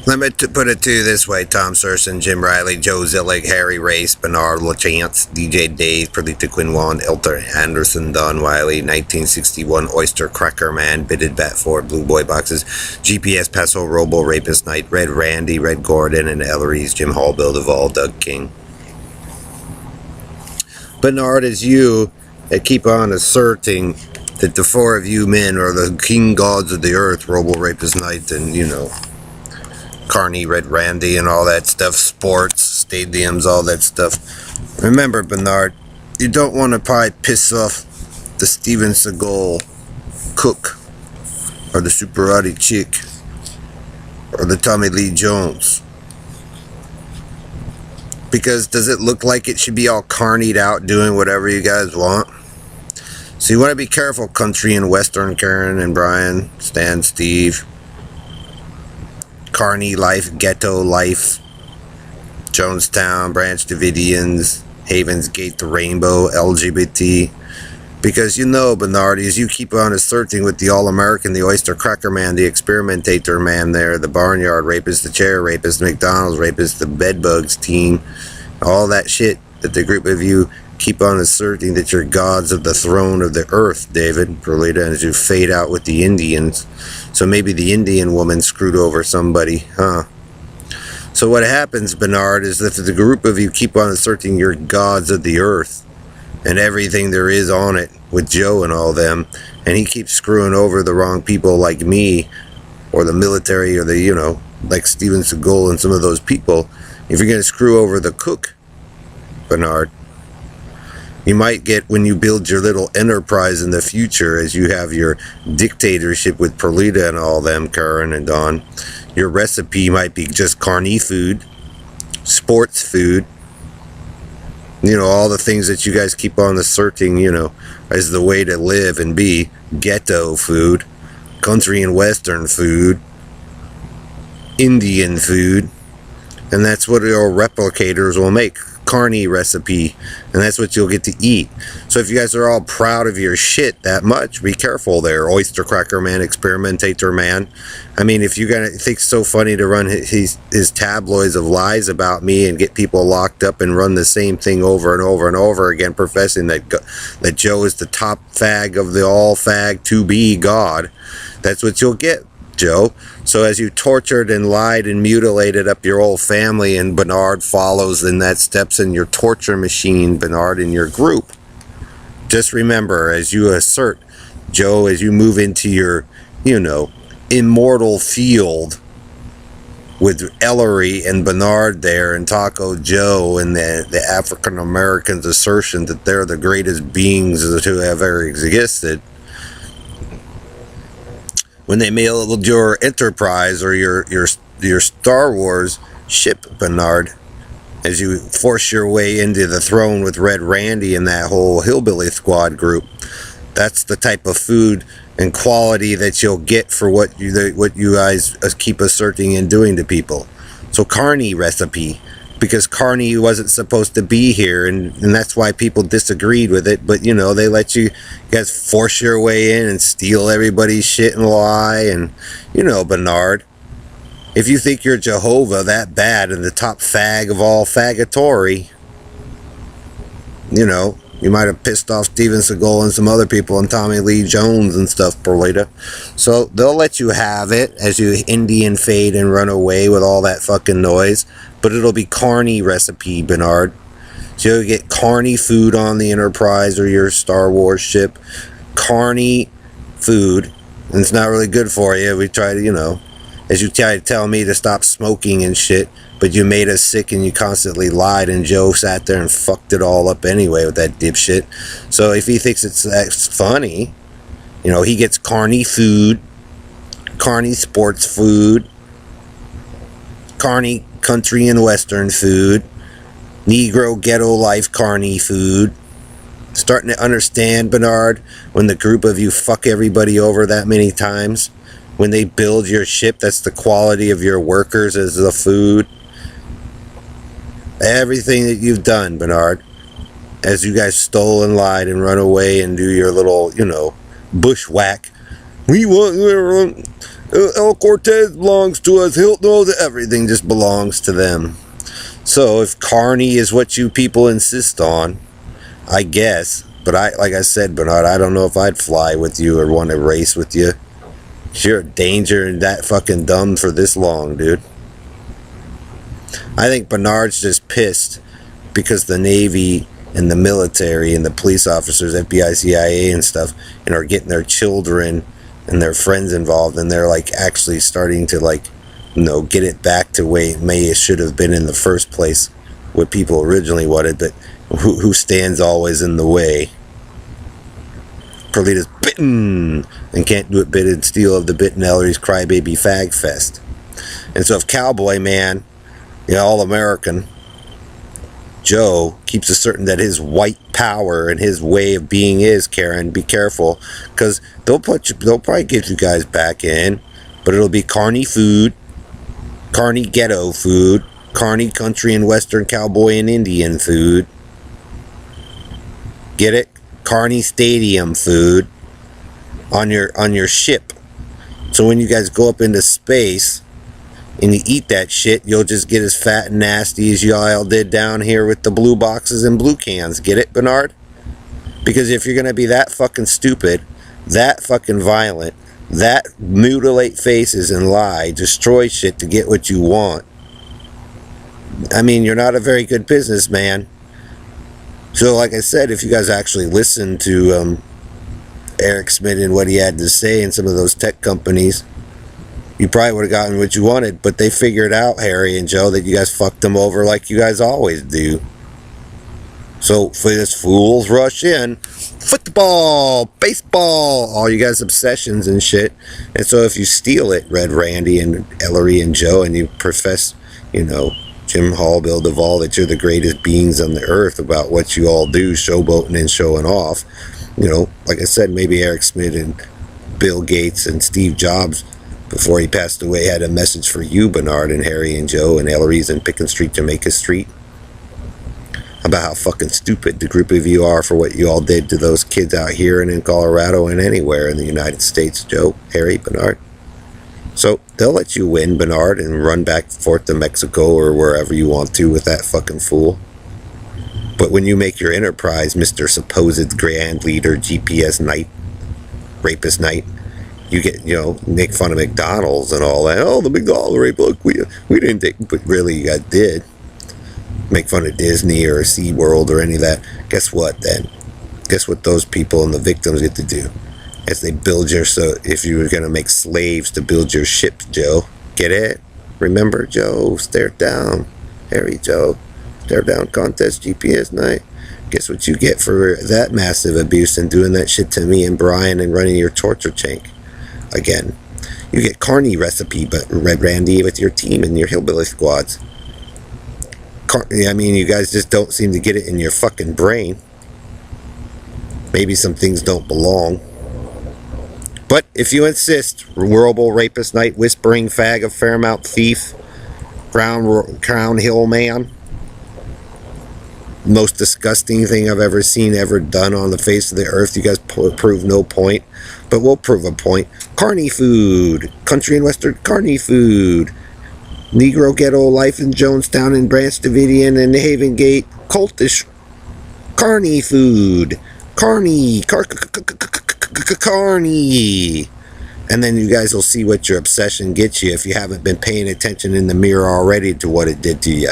Let me put it to you this way: Tom Surson, Jim Riley, Joe Zillig, Harry Race, Bernard LaChance, DJ Dave, Perlita Quinwan, Elter Anderson, Don Wiley, 1961, Oyster Cracker Man, Bitted Bat Ford, Blue Boy Boxes, GPS Paso, Robo Rapist Knight, Red Randy, Red Gordon, and Ellery's, Jim Hall, Bill Duvall, Doug King. Bernard, is you that keep on asserting that the four of you men are the king gods of the earth, Robo Rapist Knight, and, Carney, Red Randy, and all that stuff, sports, stadiums, all that stuff. Remember, Bernard, you don't want to probably piss off the Steven Seagal cook, or the Superati chick, or the Tommy Lee Jones. Because does it look like it should be all carnied out doing whatever you guys want? So you want to be careful, country and western, Karen and Brian, Stan, Steve, Carney Life, Ghetto Life, Jonestown, Branch Davidians, Havens Gate, the Rainbow, LGBT. Because Bernard, as you keep on asserting with the All-American, the Oyster Cracker Man, the Experimentator Man there, the Barnyard Rapist, the Chair Rapist, the McDonald's Rapist, the Bedbugs team, all that shit that the group of you keep on asserting that you're gods of the throne of the earth, David, Perlita, as you fade out with the Indians. So maybe the Indian woman screwed over somebody, huh? So what happens, Bernard, is that the group of you keep on asserting you're gods of the earth and everything there is on it with Joe and all them, and he keeps screwing over the wrong people like me or the military or the, like Steven Seagal and some of those people. If you're going to screw over the cook, Bernard, you might get, when you build your little enterprise in the future, as you have your dictatorship with Perlita and all them, Karen and Don, your recipe might be just carny food, sports food, all the things that you guys keep on asserting, as the way to live and be. Ghetto food, country and western food, Indian food, and that's what your replicators will make. Carney recipe, and that's what you'll get to eat. So if you guys are all proud of your shit that much, be careful there, Oyster Cracker Man, Experimentator Man. I mean, if you're gonna think it's so funny to run his tabloids of lies about me and get people locked up and run the same thing over and over and over again, professing that Joe is the top fag of the all fag to be God, that's what you'll get, Joe. So as you tortured and lied and mutilated up your whole family, and Bernard follows in that steps in your torture machine, Bernard, in your group, just remember, as you assert, Joe, as you move into your, immortal field with Ellery and Bernard there and Taco Joe and the African Americans' assertion that they're the greatest beings to have ever existed, when they mailed your Enterprise or your Star Wars ship, Bernard, as you force your way into the throne with Red Randy and that whole Hillbilly Squad group, that's the type of food and quality that you'll get for what you guys keep asserting and doing to people. So Carney recipe, because Carney wasn't supposed to be here, and that's why people disagreed with it, but they let you guys force your way in and steal everybody's shit and lie, and Bernard, if you think you're Jehovah that bad and the top fag of all fagatory, you might have pissed off Steven Seagal and some other people and Tommy Lee Jones and stuff, Perlita. So they'll let you have it as you Indian fade and run away with all that fucking noise. But it'll be Carney recipe, Bernard. So you'll get Carney food on the Enterprise or your Star Wars ship. Carney food. And it's not really good for you. We try to, as you try to tell me to stop smoking and shit, but you made us sick and you constantly lied, and Joe sat there and fucked it all up anyway with that dipshit. So if he thinks that's funny, he gets Carney food, Carney sports food, Carney country and western food, Negro ghetto life Carney food. Starting to understand, Bernard, when the group of you fuck everybody over that many times, when they build your ship, that's the quality of your workers as the food. Everything that you've done, Bernard, as you guys stole and lied and run away and do your little, bushwhack. We want El Cortez belongs to us. He'll know that everything just belongs to them. So if Carney is what you people insist on, I guess. But like I said, Bernard, I don't know if I'd fly with you or want to race with you. You're a danger and that fucking dumb for this long, dude. I think Bernard's just pissed because the Navy and the military and the police officers, FBI, CIA and stuff, and are getting their children and their friends involved, and they're like actually starting to like, get it back to way it should have been in the first place, what people originally wanted, but who stands always in the way? Carlita's bitten and can't do it bit and steal of the bit and Ellery's crybaby fag fest. And so if Cowboy Man, all-American Joe keeps asserting that his white power and his way of being is, Karen, be careful, because they'll probably get you guys back in, but it'll be Carney food, Carney ghetto food, Carney country and western cowboy and Indian food. Get it? Carney Stadium food on your ship. So when you guys go up into space and you eat that shit, you'll just get as fat and nasty as y'all did down here with the blue boxes and blue cans. Get it, Bernard? Because if you're going to be that fucking stupid, that fucking violent, that mutilate faces and lie, destroy shit to get what you want, I mean, you're not a very good businessman. So like I said, if you guys actually listen to Eric Schmidt and what he had to say in some of those tech companies, you probably would have gotten what you wanted. But they figured out, Harry and Joe, that you guys fucked them over like you guys always do. So for this fools rush in, football, baseball, all you guys' obsessions and shit. And so if you steal it, Red Randy and Ellery and Joe, and you profess, Jim Hall, Bill Duvall, that you're the greatest beings on the earth about what you all do, showboating and showing off. Like I said, maybe Eric Schmidt and Bill Gates and Steve Jobs, before he passed away, had a message for you, Bernard and Harry and Joe and Ellery's and Picken Street, Jamaica Street, about how fucking stupid the group of you are for what you all did to those kids out here and in Colorado and anywhere in the United States, Joe, Harry, Bernard. So they'll let you win, Bernard, and run back and forth to Mexico or wherever you want to with that fucking fool. But when you make your enterprise, Mr. Supposed Grand Leader, GPS Knight, Rapist Knight, you get, make fun of McDonald's and all that. Oh, the McDonald's rape, look, we didn't take, but really you guys did. Make fun of Disney or SeaWorld or any of that. Guess what then? Guess what those people and the victims get to do? As they build if you were going to make slaves to build your ship, Joe. Get it? Remember, Joe, stare down. Harry, Joe, stare down contest, GPS Night. Guess what you get for that massive abuse and doing that shit to me and Brian and running your torture tank? Again, you get Carney recipe, but Red Randy with your team and your hillbilly squads. You guys just don't seem to get it in your fucking brain. Maybe some things don't belong. But if you insist, Whirlpool Rapist Knight, Whispering Fag of Fairmount Thief, Crown Hill Man, most disgusting thing I've ever seen, ever done on the face of the earth, you guys prove no point. But we'll prove a point. Carney food, country and western Carney food, Negro ghetto life in Jonestown and Branch Davidian and Haven Gate, cultish Carney food, Carney, Carney. And then you guys will see what your obsession gets you if you haven't been paying attention in the mirror already to what it did to you.